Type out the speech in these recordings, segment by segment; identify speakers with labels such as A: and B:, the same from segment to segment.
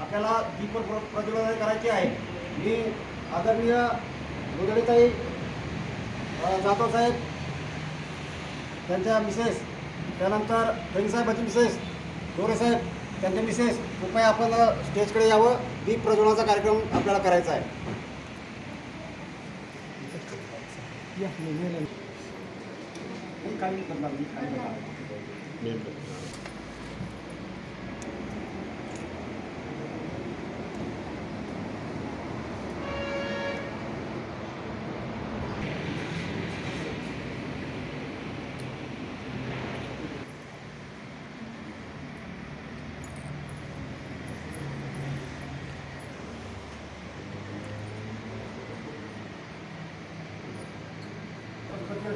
A: आपल्याला दीप प्रज्वलन करायची आहे। मी आदरणीय गोदडेताई जाधव साहेब, त्यांच्या मिसेस, त्यानंतर साहेबांची मिसेस गोरे साहेब, त्यांच्या मिसेस, कृपया आपण स्टेजकडे यावं। दीप प्रज्वलनाचा कार्यक्रम आपल्याला करायचा आहे।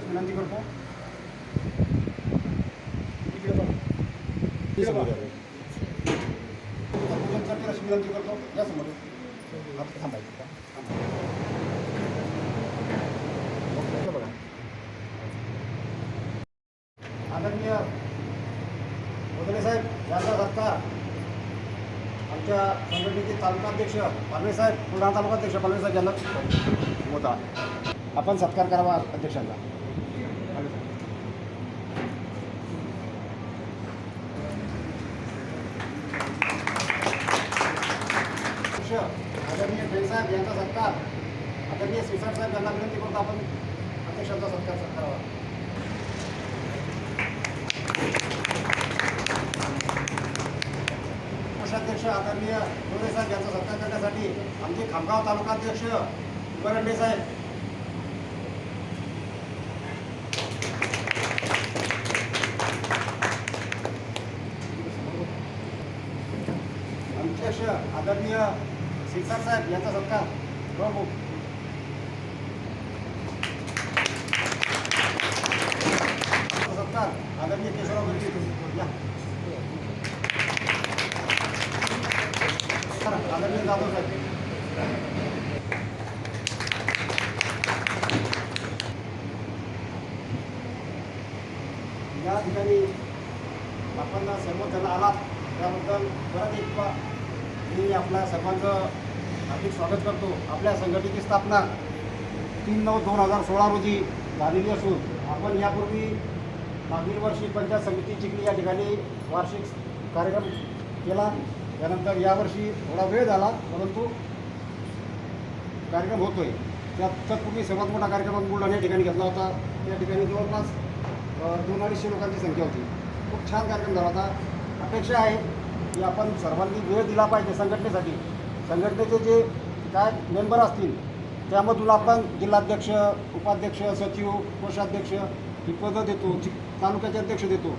A: विनंती करतो। विनंती करतो या समोर थांबायचं बघा। आदरणीय गोदडे साहेब यांचा सत्कार आमच्या संघटनेचे तालुकाध्यक्ष पालवे साहेब, बुलढाणा तालुकाध्यक्ष पालवे साहेब यांना होता। आपण सत्कार करावा अध्यक्षांचा। आदरणीय साहेब यांचा सत्कार आदरणीय श्रीसाट साहेब यांना विनंती करतो आपण अध्यक्षांचा सत्कार करावा। कोषाध्यक्ष आदरणीय गोरे साहेब यांचा सत्कार करण्यासाठी आमचे खामगाव तालुकाध्यक्ष बरंडे साहेब, अध्यक्ष आदरणीय श्रीसाट साहेब यांचा सत्कार प्रमुख सत्कार आदरणीय केशवराव गुरुजी, आदरणीय जाधव साहेब, या ठिकाणी आपण सर्वजण आलात त्याबद्दल परत एक मी आपल्या सर्वांचं हार्दिक स्वागत करतो। आपल्या संघटनेची स्थापना 3/9/2016 रोजी झालेली असून आपण यापूर्वी मागील वर्षी पंचायत समिती चिखली या ठिकाणी वार्षिक कार्यक्रम केला। त्यानंतर यावर्षी थोडा वेळ झाला, परंतु कार्यक्रम होतोय। त्यात तत्पूर्वी सर्वात मोठा कार्यक्रम बुलढाणा या ठिकाणी घेतला होता। त्या ठिकाणी जवळपास 200-250 लोकांची संख्या होती। खूप छान कार्यक्रम झाला होता। अपेक्षा आहे की आपण सर्वांनी वेळ दिला पाहिजे संघटनेसाठी। संघटनेचे जे काय मेंबर असतील त्यामधून आपण जिल्हाध्यक्ष, उपाध्यक्ष, सचिव, कोषाध्यक्ष ही पदं देतो, तालुक्याचे अध्यक्ष देतो।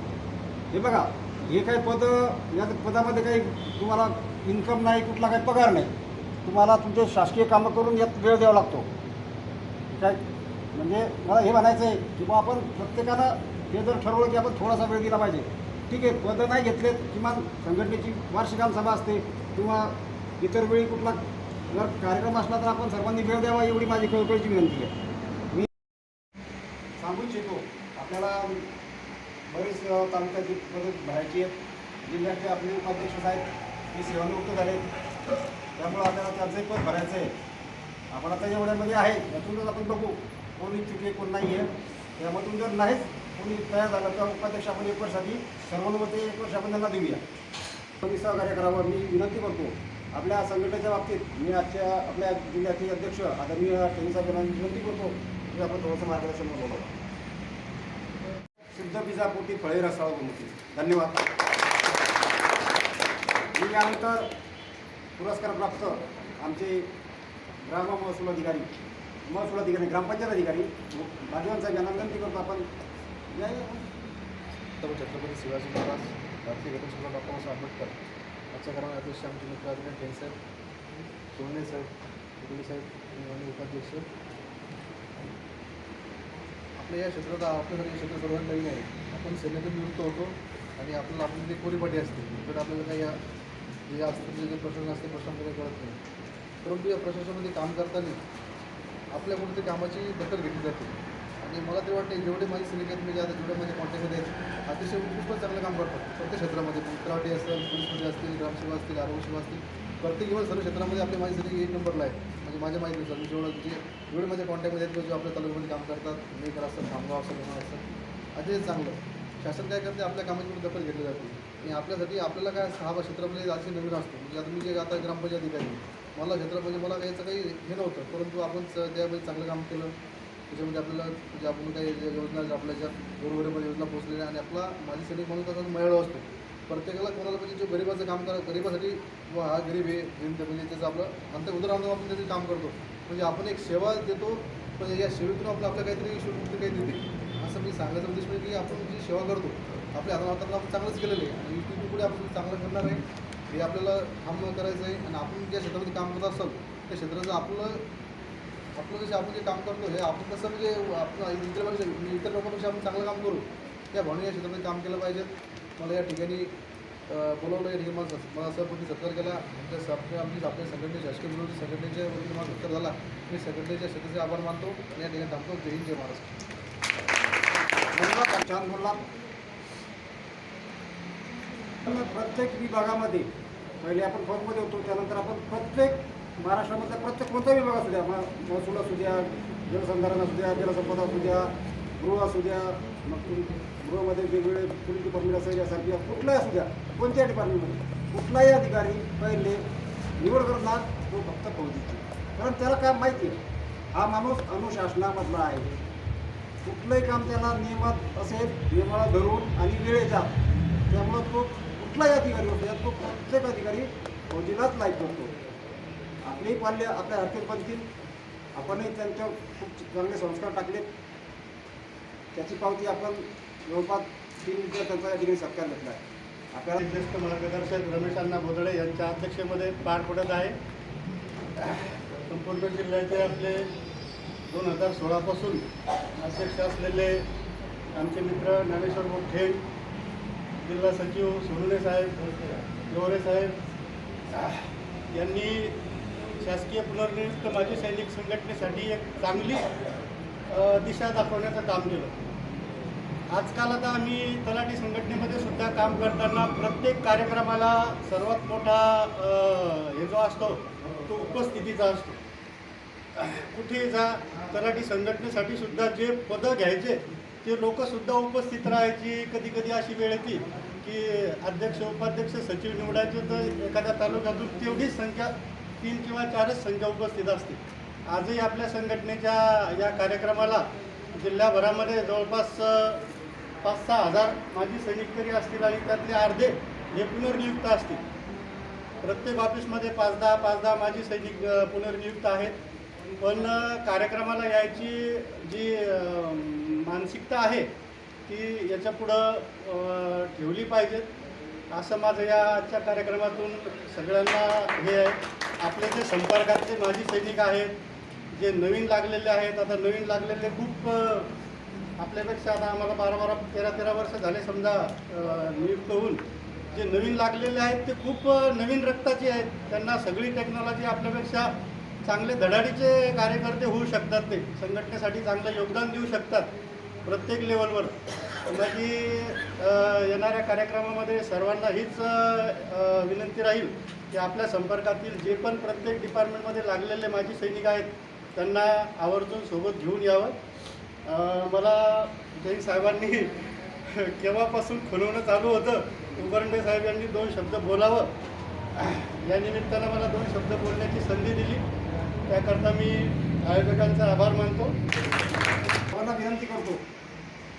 A: हे बघा, हे काही पदं, या पदामध्ये काही तुम्हाला इन्कम नाही, कुठला काही पगार नाही, तुम्हाला तुमचे शासकीय कामं करून यात वेळ द्यावा लागतो। काय म्हणजे मला हे म्हणायचं आहे की बा आपण प्रत्येकानं हे जर ठरवलं की आपण थोडासा वेळ दिला पाहिजे, ठीक आहे, पदं नाही घेतलेत, किमान संघटनेची वार्षिक सभा असते किंवा इतर वेळी कुठला जर कार्यक्रम असला तर आपण सर्वांनी वेळ द्यावा, एवढी माझी कळकळीची विनंती आहे। मी सांगू इच्छितो, आपल्याला बरेच तालुक्याची पदं भरायची आहेत। जिल्ह्याचे आपले उपाध्यक्ष साहेब हे सेवानिवृत्त झाले, त्यामुळे आपल्याला त्यांचंही पद भरायचं आहे। आपण आता एवढ्यामध्ये आहे, यातूनच आपण बघू कोण इच्छुक आहे कोण नाही आहे। त्यामधून जर नाहीच कोणी तयार झालं तर उपाध्यक्ष आपण 1 वर्षासाठी सर्वांमध्ये 1 वर्ष आपण त्यांना देऊया, कोणी सहकार्य करावं मी विनंती करतो। आपल्या संघटनेच्या बाबतीत मी आजच्या आपल्या जिल्ह्याचे अध्यक्ष आदरणीय साहेबांना विनंती करतो की आपण थोडंसं मार्गदर्शन बोलावं। शुद्ध बीजापोटी फळे रसाळ बनवते। धन्यवाद। मी यानंतर पुरस्कार प्राप्त आमचे महसूल अधिकारी, ग्रामपंचायत अधिकारी भाग्यवान साहेब यांना विनंती करतो आपण
B: छत्रपती शिवाजी महाराज भारतीय घटनापीठ डॉक्टर बाबासाहेब आंबेडकर याच्या घराणे अध्यक्ष आमचे मित्र आदरणीय साहेब, सोने साहेब, गुरुजी साहेब आणि उपाध्यक्ष। आपल्या या क्षेत्रात आपल्यासाठी क्षेत्र सर्वात नवीन आहे। आपण सैन्यातून निवृत्त होतो आणि आपल्याला आपली जे कोरीपाठी असते तर आपल्याला काही जे असतं जे प्रशासन असते प्रशासनामध्ये कळत नाही, परंतु या प्रशासनामध्ये काम करताना आपल्या कुठेतरी कामाची दखल घेतली जाते आणि मला तरी वाटते जेवढे माझे सैनिक आहेत म्हणजे आता जेवढे माझ्या कॉन्टॅक्टमध्ये आहेत अतिशय उत्कृष्ट चांगलं काम करतात प्रत्येक क्षेत्रामध्ये तलाठी असेल पोलीसमध्ये असतील ग्रामसेवा असतील आरोग्य सेवा असतील प्रत्येक इव्हन सर्व क्षेत्रामध्ये आपले माझे सैनिक 1 नंबरला आहेत. म्हणजे माझ्या माहितीनुसार मी जेवढे माझ्या कॉन्टॅक्टमध्ये आहेत जो आपल्या तालुक्यामध्ये काम करतात मेकर असतात खामगाव असतात म्हणून असतात अतिशय चांगलं. शासन काय करते आपल्या कामाची पण दखल घेतली जाते आणि आपल्यासाठी आपल्याला काय हा क्षेत्रामध्ये असे नवीन असतो म्हणजे आता मी जे आता ग्रामपंचायत अधिकारी मला क्षेत्रामध्ये मला याचं काही हे नव्हतं परंतु आपण त्यावेळी चांगलं काम केलं त्याच्यामध्ये आपल्याला म्हणजे आपण काही योजना आपल्या ज्या गोरगरिबांना योजना पोहोचलेल्या आणि आपला माझी सैनिक म्हणून तसा मेळावा असतो प्रत्येकाला कोणाला म्हणजे जो गरिबाचं काम करा गरिबासाठी हा गरीब आहे म्हणजे त्याचं आपलं अंत उदरनिर्वाह आपण त्याचं काम करतो म्हणजे आपण एक सेवा देतो म्हणजे या सेवेतून आपल्या काहीतरी ईश्वरमुक्ती काही देते असं मी सांगायचा उद्देश म्हणजे की आपण जी सेवा करतो आपल्या हाताला आपण चांगलंच केलेलं आहे आणि इथून पुढे आपण चांगलं करणार आहे हे आपल्याला काम करायचं आहे आणि आपण ज्या क्षेत्रामध्ये काम करत असाल त्या क्षेत्राचं आपलं जसे आपण जे काम करतो हे आपण कसं म्हणजे आपण इतर लोकांपेक्षा आपण चांगलं काम करू त्या भावने या क्षेत्रामध्ये काम केलं पाहिजे. मला या ठिकाणी बोलावलं या ठिकाणी मला सरपंच सत्कार केला आपल्या संघटने शासकीय विरोधी संघटनेच्या वतीने मला सत्कार झाला मी संघटनेच्या क्षेत्राचे आभार मानतो आणि या ठिकाणी थांबतो. जय हिंद जय महाराष्ट्र.
A: छान बोलला. प्रत्येक विभागामध्ये पहिले आपण फॉर्ममध्ये होतो त्यानंतर आपण प्रत्येक महाराष्ट्रामधल्या प्रत्येक कोणता विभाग असू द्या महसूल असू द्या जलसंधारण असू द्या जलसंपदा असू द्या गृह असू द्या मग गृहामध्ये वेगवेगळे पोलीस डिपार्टमेंट असेल यासारखी कुठलाही असू द्या कोणत्या डिपार्टमेंटमध्ये कुठलाही अधिकारी पहिले निवड करणार तो फक्त फौजीची कारण त्याला काय माहिती आहे हा माणूस अनुशासनामधला आहे कुठलंही काम त्याला नियमात असेल नियमाला धरून आणि वेळेच्या त्यामुळं तो कुठलाही अधिकारी होतो तो प्रत्येक अधिकारी फौजीलाच लाईक करतो. आपलेही पाल्य आपल्या हरकत बनतील आपणही त्यांच्यावर खूप चांगले संस्कार टाकले त्याची पावती आपण जवळपास 3 विद्यार्थ्यांचा या ठिकाणी सत्कार घेतला आहे.
C: आपल्याला ज्येष्ठ मार्गदर्शक रमेश अण्णा बोदळे यांच्या अध्यक्षतेमध्ये पार पडत आहे. संपूर्ण जिल्ह्याचे आपले 2016 पासून अध्यक्ष असलेले आमचे मित्र ज्ञानेश्वर मोठे जिल्हा सचिव सोनुले साहेब लोहरे साहेब यांनी शासकीय पुनर्नियुक्त माजी सैनिक संघटनेसाठी एक चांगली दिशा दाखवण्याचं काम केलं. आजकाल आता आम्ही तलाठी संघटनेमध्ये सुद्धा काम करताना प्रत्येक कार्यक्रमाला सर्वात मोठा हे जो असतो तो उपस्थितीचा असतो. कुठे जा तलाठी संघटनेसाठी सुद्धा जे पदं घ्यायचे ते लोकसुद्धा उपस्थित राहायची. कधी कधी अशी वेळ येते की अध्यक्ष उपाध्यक्ष सचिव निवडायचे तर एखाद्या तालुक्यातून तेवढीच संख्या 3 किंवा 4च संख्या उपस्थित असते. आजही आपल्या संघटनेच्या या कार्यक्रमाला जिल्ह्याभरामध्ये जवळपास 5-6 हजार माजी सैनिक तरी असतील आणि त्यातले अर्धे हे पुनर्नियुक्त असतील. प्रत्येक ऑफिसमध्ये 5-10 माजी सैनिक पुनर्नियुक्त आहेत. पण कार्यक्रमाला यायची जी मानसिकता आहे ती याच्या पुढं ठेवली पाहिजेत असं माझं या आजच्या कार्यक्रमातून सगळ्यांना हे आहे. आपले जे संपर्कातले माजी सैनिक आहेत जे नवीन लागलेले आहेत आता नवीन लागलेले खूप आपल्यापेक्षा आता आम्हाला 12-13 वर्ष झाले समजा नियुक्त होऊन जे नवीन लागलेले आहेत ते खूप नवीन रक्ताचे आहेत. त्यांना सगळी टेक्नॉलॉजी आपल्यापेक्षा चांगले धडाडीचे कार्यकर्ते होऊ शकतात. ते संघटनेसाठी चांगलं योगदान देऊ शकतात प्रत्येक लेवलवर. माझी येणाऱ्या कार्यक्रमामध्ये सर्वांना हीच विनंती राहील की आपल्या संपर्कातील जे पण प्रत्येक डिपार्टमेंटमध्ये लागलेले माजी सैनिक आहेत त्यांना आवर्जून सोबत घेऊन यावं. मला जैन साहेबांनी केव्हापासून खुलवणं चालू होतं उबरंडे साहेब यांनी 2 शब्द बोलावं या निमित्तानं मला 2 शब्द बोलण्याची संधी दिली त्याकरता मी आयोजकांचा आभार मानतो.
A: मला विनंती करतो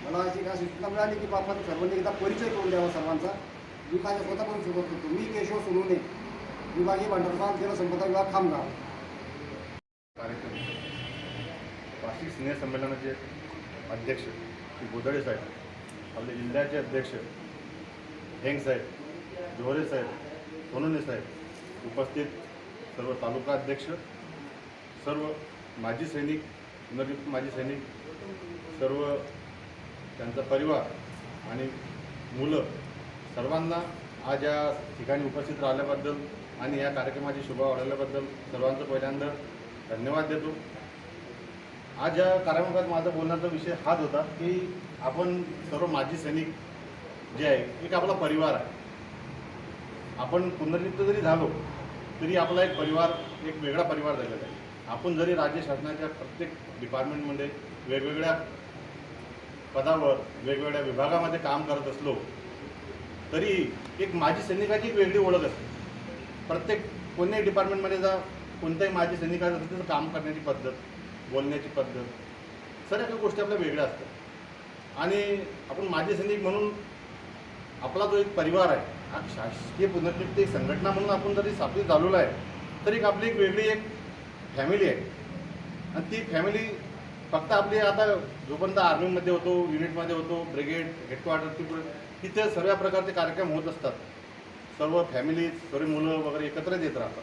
A: मला अशी काय सूचना मिळाली की आपण सर्वांनी एकदा परिचय करून द्यावा सर्वांचा. मी माझ्या स्वतः पण सुरुवात करतो. मी केशव सोनवणे विभागीय भांडवलबाग जलसंपदा विभाग खामगाव.
D: कार्यक्रम वार्षिक स्नेह संमेलनाचे अध्यक्ष श्री बोदळे साहेब आपले जिल्ह्याचे अध्यक्ष हेंग साहेब जोहरे साहेब सोनवणे साहेब उपस्थित सर्व तालुका अध्यक्ष सर्व माजी सैनिक पुनर्नियुक्त माजी सैनिक सर्व त्यांचा परिवार आणि मुलं सर्वांना आज या ठिकाणी उपस्थित राहिल्याबद्दल आणि या कार्यक्रमाची शोभा वाढवल्याबद्दल सर्वांचं पहिल्यांदा धन्यवाद देतो. आज या कार्यक्रमात माझा बोलण्याचा विषय हाच होता की आपण सर्व माजी सैनिक जे आहे एक आपला परिवार आहे. आपण पुनर्नियुक्त जरी झालो तरी आपला एक परिवार, एक वेगळा परिवार झालेला आहे. आपण जरी राज्य शासनाच्या प्रत्येक डिपार्टमेंटमध्ये वेगवेगळ्या पदावर वेगवेगळ्या विभागामध्ये काम करत असलो तरी एक माजी सैनिकाची एक वेगळी ओळख असते. प्रत्येक कोणत्याही डिपार्टमेंटमध्ये जा, कोणत्याही माजी सैनिकाचं त्याचं काम करण्याची पद्धत, बोलण्याची पद्धत, सर्व काही गोष्टी आपल्या वेगळ्या असतात. आणि आपण माजी सैनिक म्हणून आपला जो एक परिवार आहे, हा शासकीय पुनर्नियुक्त एक संघटना म्हणून आपण जरी स्थापित झालेलो आहे तरी आपली एक वेगळी एक फॅमिली आहे. आणि ती फॅमिली फक्त आपली आता जोपर्यंत आर्मीमध्ये होतो, युनिटमध्ये होतो, ब्रिगेड, हेडक्वार्टर, तिथे सर्व प्रकारचे कार्यक्रम होत असतात. सर्व फॅमिली, सर्व मुलं वगैरे एकत्रच येत राहतात.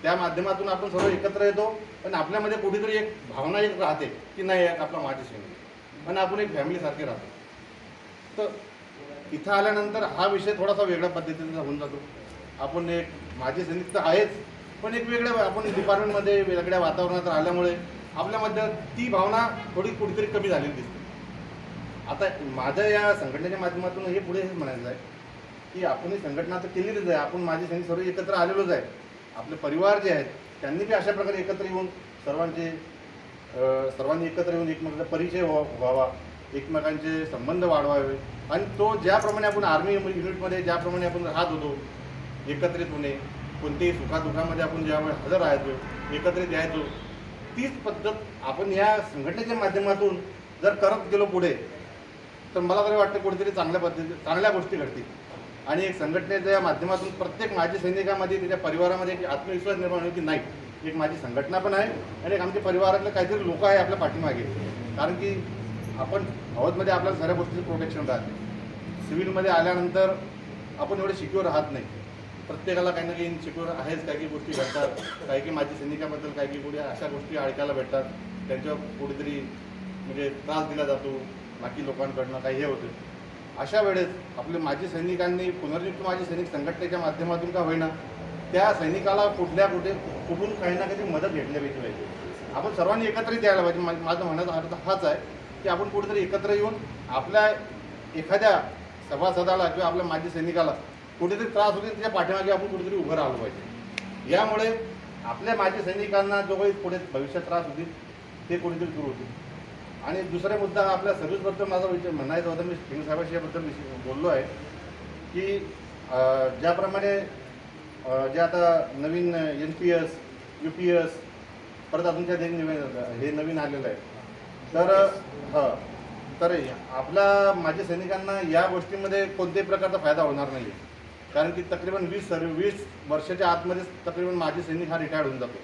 D: त्या माध्यमातून आपण सर्व एकत्र येतो आणि आपल्यामध्ये कुठेतरी एक भावना एक राहते की नाही एक आपला माजी सैनिक आणि आपण एक फॅमिलीसारखे राहतो. तर इथं आल्यानंतर हा विषय थोडासा वेगळ्या पद्धतीचा होऊन जातो. आपण एक माजी सैनिक तर आहेच, पण एक वेगळ्या आपण डिपार्टमेंटमध्ये वेगळ्या वातावरणात राहिल्यामुळे आपल्यामध्ये ती भावना थोडी कुठेतरी कमी झालेली दिसते. आता माझ्या या संघटनेच्या माध्यमातून हे पुढे हेच म्हणायचं आहे की आपण ही संघटना तर केलेलीच आहे. आपण माजी सैनिक सर्व एकत्र आलेलोच आहे. आपले परिवार जे आहेत त्यांनी बी अशा प्रकारे एकत्र येऊन सर्वांनी एकत्र येऊन एकमेकांचा परिचय व्हावा, एकमेकांचे संबंध वाढवावे. आणि तो ज्याप्रमाणे आपण आर्मी युनिटमध्ये ज्याप्रमाणे आपण राहत होतो एकत्रितपणे, कोणत्याही सुखादुखामध्ये आपण ज्यावेळी हजर राहायचो, एकत्रित यायचो, तीच पद्धत आपण या संघटनेच्या माध्यमातून जर करत गेलो पुढे तर मला तरी वाटतं कुठेतरी चांगल्या गोष्टी घडतील. आणि एक संघटनेच्या माध्यमातून प्रत्येक माजी सैनिकामध्ये, त्याच्या परिवारामध्ये एक आत्मविश्वास निर्माण होईल की नाही एक माझी संघटना पण आहे आणि एक आमच्या परिवारातले काहीतरी लोक आहे आपल्या पाठीमागे. कारण की आपण फौजमध्ये आपल्याला साऱ्या गोष्टीचं प्रोटेक्शन राहते. सिव्हिलमध्ये आल्यानंतर आपण एवढे सिक्युअर राहत नाही. प्रत्येकाला काही ना काही इनसिक्युअर आहेच. काही गोष्टी घडतात, काही माजी सैनिकाबद्दल काही पुढे अशा गोष्टी ऐकायला भेटतात, त्यांच्यावर कुठेतरी म्हणजे त्रास दिला जातो बाकी लोकांकडनं, काही हे होते. अशा वेळेस आपले माजी सैनिकांनी पुनर्नियुक्त माजी सैनिक संघटनेच्या माध्यमातून का होईना त्या सैनिकाला कुठून काही ना काही मदत घेतली पाहिजे. आपण सर्वांनी एकत्रित यायला पाहिजे. माझं म्हणण्याचा अर्थ हाच आहे की आपण कुठेतरी एकत्र येऊन आपल्या एखाद्या सभासदाला किंवा आपल्या माजी सैनिकाला कुठेतरी त्रास होते त्याच्या पाठीमागे आपण कुठेतरी उभं राहिलं पाहिजे. यामुळे आपल्या माजी सैनिकांना जो काही पुढे भविष्यात त्रास होतील ते कुठेतरी दूर होतील. आणि दुसरा मुद्दा आपल्या सर्व्हिसबद्दल माझा विचार म्हणायचा होता. मी सिंग साहेबांशी याबद्दल बोललो आहे की ज्याप्रमाणे जे आता नवीन NPS, UPS परत अजूनच्या हे नवीन आलेलं आहे. तर आपल्या माजी सैनिकांना या गोष्टीमध्ये कोणत्याही प्रकारचा फायदा होणार नाही. कारण की तकरीबन 20 वर्षाच्या आतमध्येच तकरीबन माजी सैनिक हा रिटायर्ड होऊन जातो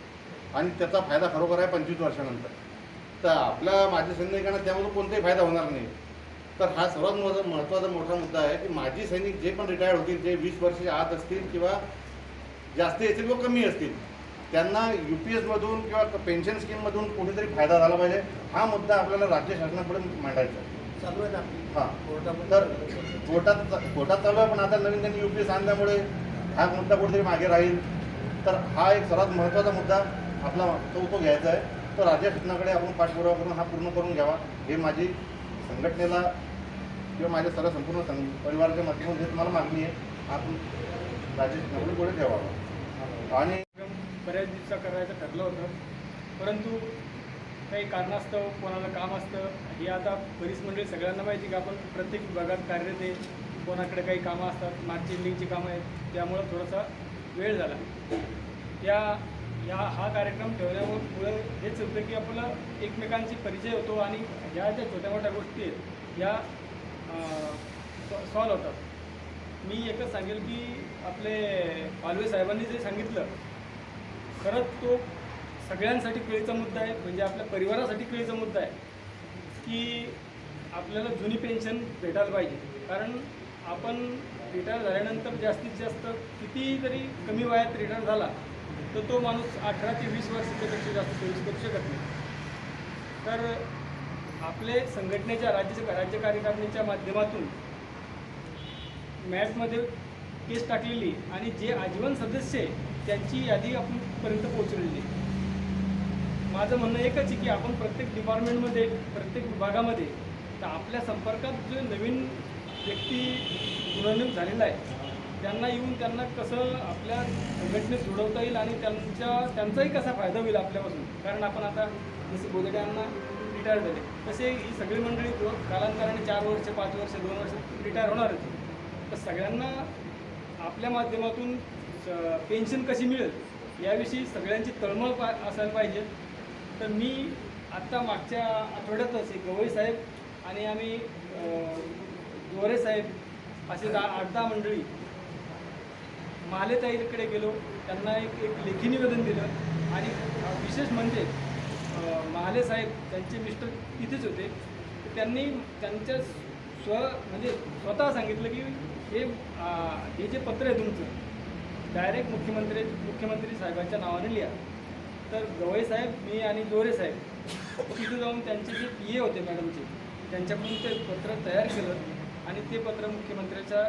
D: आणि त्याचा फायदा खरोखर आहे 25 वर्षानंतर. तर आपल्या माजी सैनिकांना त्यामधून कोणताही फायदा होणार नाही. तर हा सर्वात महत्त्वाचा मोठा मुद्दा आहे की माजी सैनिक जे पण रिटायर्ड होतील, जे 20 वर्षाच्या आत असतील किंवा जास्ती असतील किंवा कमी असतील, त्यांना UPSमधून किंवा पेन्शन स्कीममधून कुठेतरी फायदा झाला पाहिजे. हा मुद्दा आपल्याला राज्य शासनापुढे मांडायचा आहे.
B: चालू आहे ना
D: हां, तर कोर्टात चालू आहे. पण आता नवीन त्यांनी UPS आणल्यामुळे हा मुद्दा कुठेतरी मागे राहील. तर हा एक सर्वात महत्त्वाचा मुद्दा आपला तो घ्यायचा आहे. तो राज्य शासनाकडे आपण पाठपुरावा करून हा पूर्ण करून घ्यावा. हे माझी संघटनेला किंवा माझ्या सर्व संपूर्ण परिवाराच्या माध्यमातून हे तुम्हाला मागणी आहे. आपण राज्य शासनाकडे पुढे ठेवावा. आणि
E: बऱ्याच दिवसा करायचं ठरलं होतं, परंतु काही कारणास्तव कोणाला काम असतं. हे आता बरीच मंडळी सगळ्यांना माहिती की आपण प्रत्येक विभागात कार्यरत आहे. कोणाकडे काही कामं असतात, मार्चिंगची कामं आहेत, त्यामुळं थोडासा वेळ झाला. हा कार्यक्रम ठेवण्यामुळे हेच होतं की आपल्याला एकमेकांची परिचय होतो आणि ह्या ज्या छोट्या मोठ्या गोष्टी आहेत या सॉल्व होतात. मी एकच सांगेल की आपले पालवे साहेबांनी जे सांगितलं खरंच तो सगळ्यांसाठी कळीचा मुद्दा आहे. म्हणजे आपल्या परिवारासाठी कळीचा मुद्दा आहे की आपल्याला जुनी पेन्शन भेटायला पाहिजे. कारण आपण रिटायर झाल्यानंतर जास्तीत जास्त किती जरी कमी वयात रिटायर झाला तर तो माणूस 18 ते 20 वर्षापेक्षा जास्त सर्व्हिस करू शकत नाही. तर आपले संघटनेच्या राज्य कार्यकारिणीच्या माध्यमातून मॅपमध्ये केस टाकलेली आणि जे आजीवन सदस्य आहे त्यांची यादी आपणपर्यंत पोहोचलेली. माझं म्हणणं एकच आहे की आपण प्रत्येक डिपार्टमेंटमध्ये, प्रत्येक विभागामध्ये तर आपल्या संपर्कात जो नवीन व्यक्ती पुनर्नियुक्त झालेला आहे त्यांना येऊन त्यांना कसं आपल्या संघटनेत जोडवता येईल आणि त्यांचाही कसा फायदा होईल आपल्यापासून. कारण आपण आता जसे बोलडे यांना रिटायर झाले तसे ही सगळी मंडळी कालांतराने 4 वर्ष 5 वर्ष 2 वर्ष रिटायर होणार होती. तर सगळ्यांना आपल्या माध्यमातून पेन्शन कशी मिळेल याविषयी सगळ्यांची तळमळ असायला पाहिजे. तर मी आत्ता मागच्या आठवड्यातच एक गवई साहेब आणि आम्ही गोरे साहेब असे 8-10 मंडळी मालेताईकडे गेलो. त्यांना एक लेखी निवेदन दिलं आणि विशेष म्हणजे महाले साहेब त्यांचे मिस्टर तिथेच होते. त्यांनी त्यांच्या म्हणजे स्वतः सांगितलं की हे जे पत्र आहे तुमचं डायरेक्ट मुख्यमंत्री साहेबांच्या नावाने लिहा. तर गवई साहेब, मी आणि जोरे साहेब तिथे जाऊन त्यांचे जे PA होते मॅडमचे त्यांच्याकडून ते पत्र तयार केलं आणि ते पत्र मुख्यमंत्र्याच्या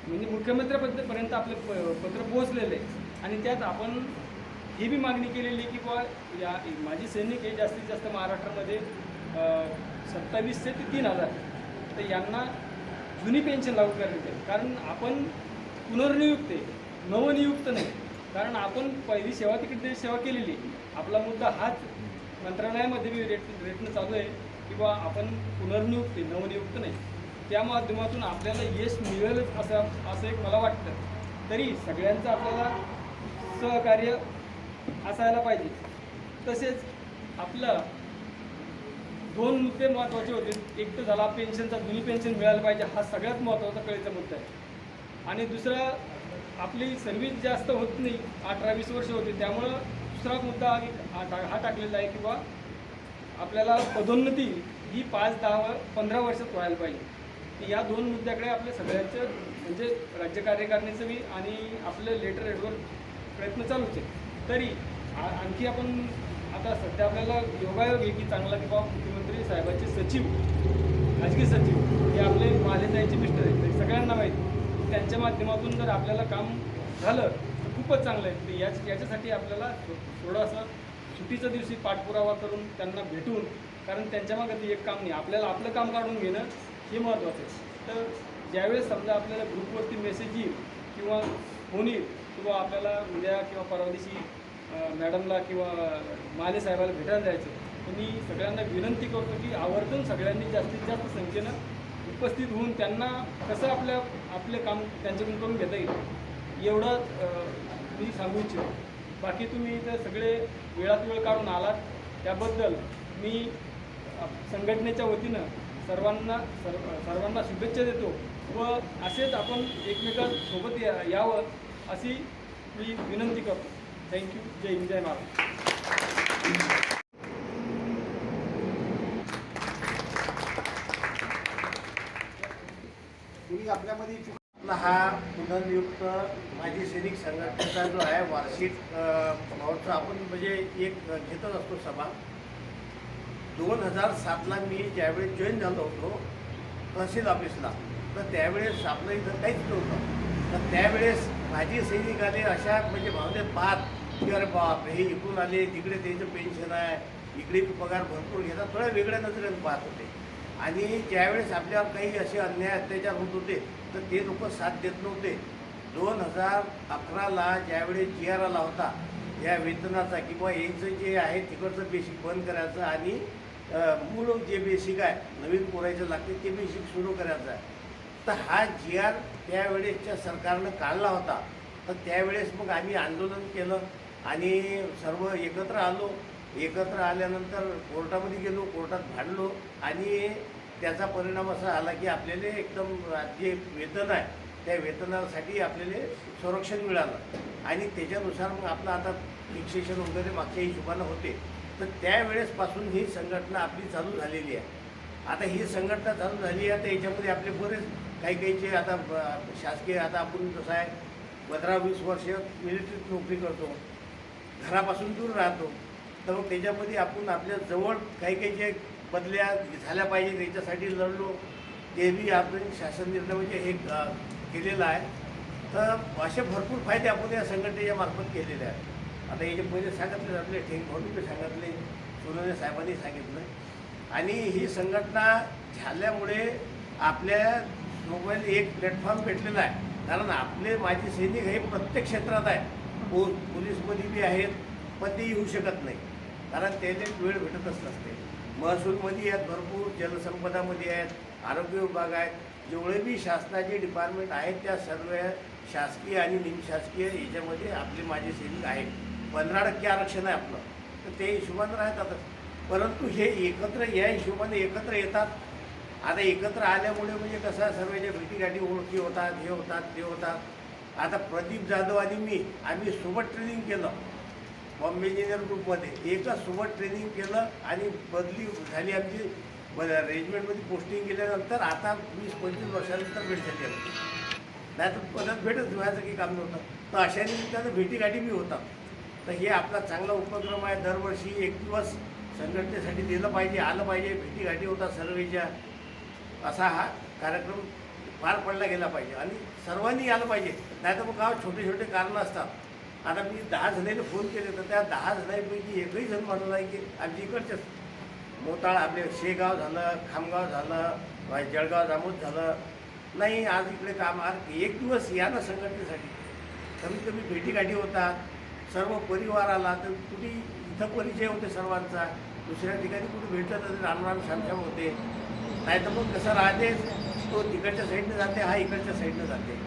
E: म्हणजे मुख्यमंत्र्यापर्यंत आपलं पत्र पोहोचलेलं आहे. आणि त्यात आपण ही बी मागणी केलेली की बुवा या माजी सैनिक हे जास्तीत जास्त महाराष्ट्रामध्ये 2700 ते 3000 तर यांना जुनी पेन्शन लागू करण्यात येईल. कारण आपण पुनर्नियुक्त आहे, नवनियुक्त नाही. कारण आपण पहिली सेवा तिकीट सेवा केलेली. आपला मुद्दा हाच मंत्रालयामध्ये बी रेटणं चालू आहे की बुवा आपण पुनर्नियुक्त आहे, नवनियुक्त नाही. त्या माध्यमातून आपल्याला यश मिळेलच असं एक मला वाटतं. तरी सगळ्यांचं आपल्याला सहकार्य असायला पाहिजे. तसेच आपलं 2 मुद्दे महत्त्वाचे होते. एक तर झाला पेन्शनचा, जुनी पेन्शन मिळायला पाहिजे, हा सगळ्यात महत्त्वाचा कळीचा मुद्दा आहे. आणि दुसरा आपली सर्व्हिस जास्त होत नाही, 18-20 वर्ष होते. त्यामुळं दुसरा मुद्दा हा टाकलेला आहे की बा आपल्याला पदोन्नती ही 5-10-15 वर्षात व्हायला पाहिजे. या 2 मुद्द्याकडे आपल्या सगळ्यांचं म्हणजे राज्य कार्यकारिणीचं बी आणि आपलं लेटर हेडवर प्रयत्न चालूच आहे. तरी आणखी आपण आता सध्या आपल्याला योगायोग आहे की चांगला की बाबा मुख्यमंत्री साहेबांचे सचिव, खाजगी सचिव हे आपले मालेताईचे मिस्टर आहेत. ते सगळ्यांना माहिती. त्यांच्या माध्यमातून जर आपल्याला काम झालं तर खूपच चांगलं आहे. तर याच्यासाठी आपल्याला थोडंसं सुट्टीच्या दिवशी पाठपुरावा करून त्यांना भेटून, कारण त्यांच्या मागे ते एक काम नाही, आपल्याला आपलं काम काढून घेणं हे महत्त्वाचं आहे. तर ज्यावेळेस समजा आपल्याला ग्रुपवरती मेसेज येईल किंवा फोन येईल किंवा आपल्याला उद्या किंवा परवा दिवशी मॅडमला किंवा माले साहेबाला भेटायला जायचं, तर मी सगळ्यांना विनंती करतो की आवर्जून सगळ्यांनी जास्तीत जास्त संख्येनं उपस्थित होऊन त्यांना कसं आपले काम त्यांच्याकडून करून घेता येईल एवढं मी सांगू इच्छितो. बाकी तुम्ही इथं सगळे वेळात वेळ काढून आलात त्याबद्दल मी संघटनेच्या वतीनं सर्वांना शुभेच्छा देतो व असेच आपण एकमेकांसोबत यावं अशी मी विनंती करतो. थँक्यू. जय हिंद, जय महाराष्ट्र.
A: आपल्यामध्ये
F: आपला हा पुनर्नियुक्त माजी सैनिक संघटनेचा जो आहे वार्षिक महोत्सव आपण म्हणजे एक घेतच असतो सभा. 2007ला मी ज्यावेळेस जॉईन झालो होतो तहसील ऑफिसला, तर त्यावेळेस आपलं इथं काहीच नव्हतं. तर त्यावेळेस माजी सैनिक आले अशा म्हणजे भावनेत पाहत की अरे बाप हे इकडून आले, तिकडे त्यांचं पेन्शन आहे, इकडे पगार भरपूर घेतात, थोड्या वेगळ्या नजरेनं पाहत होते. आणि ज्यावेळेस आपल्यावर काही असे अन्याय अत्याचार होत होते तर ते लोक साथ देत नव्हते. 2011ला ज्यावेळेस GR आला होता या वेतनाचा किंवा यांचं जे आहे तिकडचं बेसिक बंद करायचं आणि मूळ जे बेसिक आहे नवीन पोरायचं लागते ते बेसिक सुरू करायचं आहे. तर हा GR त्यावेळेसच्या सरकारनं काढला होता. तर त्यावेळेस मग आम्ही आंदोलन केलं आणि सर्व एकत्र आलो. एकत्र आल्यानंतर कोर्टामध्ये गेलो, कोर्टात भांडलो आणि त्याचा परिणाम असा आला की आपल्याला एकदम जे वेतन आहे त्या वेतनासाठी आपल्याला संरक्षण मिळालं आणि त्याच्यानुसार मग आपलं आता फिक्सेशन वगैरे मागच्या हिशोबानं होते. तर त्यावेळेसपासून ही संघटना आपली चालू झालेली आहे. आता ही संघटना चालू झाली आहे तर याच्यामध्ये आपले बरेच काहीचे आता शासकीय आता आपण कसं आहे 15-20 वर्ष मिलिटरीत नोकरी करतो, घरापासून दूर राहतो. तर मग त्याच्यामध्ये आपण आपल्या जवळ काही जे बदल्या झाल्या पाहिजे त्याच्यासाठी लढलो. ते बी आपण शासन निर्णय म्हणजे हे केलेलं आहे. तर असे भरपूर फायदे आपण या संघटनेच्या मार्फत केलेले आहेत. आता याचे पहिले सांगितले आपले ठेंगभाऊंनी सांगितले, सोनवणे साहेबांनी सांगितलं. आणि ही संघटना झाल्यामुळे आपल्या मोबाईल एक प्लॅटफॉर्म भेटलेला आहे. कारण आपले माजी सैनिक हे प्रत्येक क्षेत्रात आहे. पोलीसमध्ये बी आहेत, पण ते येऊ शकत नाही कारण त्याला वेळ भेटतच नसते. महसूलमध्ये आहेत भरपूर, जलसंपदामध्ये आहेत, आरोग्य विभाग आहेत. जेवढे बी शासनाचे डिपार्टमेंट आहेत त्या सर्व शासकीय आणि निमशासकीय याच्यामध्ये आपले माजी सैनिक आहेत. 15% आरक्षण आहे आपलं, तर ते हिशोबानं राहतातच. परंतु हे एकत्र या हिशोबाने एकत्र येतात. आता एकत्र आल्यामुळे म्हणजे कसं सर्वांच्या भेटीगाठी ओळखी होतात, हे होतात, ते होतात. आता प्रदीप जाधव आणि मी आम्ही सोबत ट्रेनिंग केलं बॉम्बे इंजिनियर ग्रुपमध्ये, एकच सोबत ट्रेनिंग केलं आणि बदली झाली आमची. रेजिमेंटमध्ये पोस्टिंग केल्यानंतर आता 20-25 वर्षानंतर भेट झाली आमची. नाही तर परत भेटच व्हायचं की काम नव्हतं. तर अशा निमित्तानं भेटीगाठी बी होतात. तर हे आपला चांगला उपक्रम आहे. दरवर्षी एक दिवस संघटनेसाठी दिलं पाहिजे, आलं पाहिजे, भेटीगाठी होतात सर्वेच्या. असा हा कार्यक्रम पार पडला गेला पाहिजे आणि सर्वांनी आलं पाहिजे. नाही तर मग गावात छोटे छोटे कारणं असतात. आता मी 10 जणांना फोन केले तर त्या 10 जणांपैकी एकही जण म्हणत नाही की आमच्या इकडचंच मोताळ आपले शेगाव झालं, खामगाव झालं, जळगाव जामोद झालं, नाही आज इकडे काम. एक दिवस या ना संघटनेसाठी. कमीत कमी भेटीगाठी होतात, सर्व परिवार आला तर कुठे इथं परिचय होते सर्वांचा. दुसऱ्या ठिकाणी कुठे भेटलं तर रामराम श्यामश्याम होते. नाही तर मग कसं राहते, तो तिकडच्या साईडनं जाते, हा इकडच्या साईडनं जाते.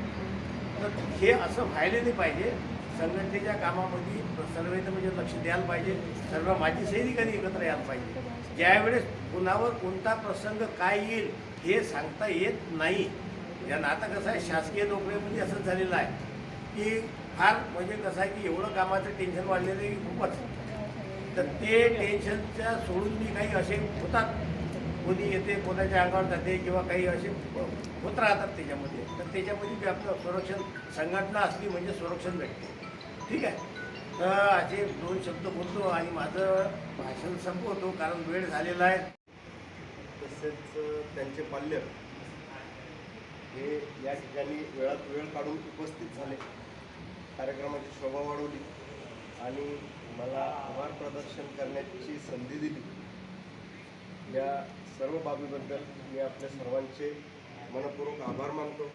F: तर हे असं व्हायला नाही पाहिजे. संघटनेच्या कामामध्ये सर्वांनी म्हणजे लक्ष द्यायला पाहिजे. सर्व माजी सैनिकांनी एकत्र यायला पाहिजे. ज्यावेळेस कुणावर कोणता प्रसंग काय येईल हे सांगता येत नाही. यानं आता कसं आहे शासकीय नोकरीमध्ये असंच झालेलं आहे की फार म्हणजे कसं आहे की एवढं कामाचं टेन्शन वाढलेलं आहे खूपच. तर ते टेन्शनच्या सोडून मी काही असे होतात, कोणी येते कोणाच्या अंगावर जाते किंवा काही असे होत राहतात त्याच्यामध्ये. तर त्याच्यामध्ये बी आपलं संरक्षण संघटना असली म्हणजे संरक्षण भेटते. ठीक आहे. तर असे 2 शब्द बोलतो आणि माझं भाषण संपवतो कारण वेळ झालेला आहे.
G: तसेच त्यांचे पाल्य हे या ठिकाणी वेळात वेळ काढून उपस्थित झाले, कार्यक्रमाची शोभा वाढवली आणि मला आभार प्रदर्शन करण्याची संधी दिली. या सर्व बाबीबद्दल मी आपल्या सर्वांचे मनपूर्वक आभार मानतो.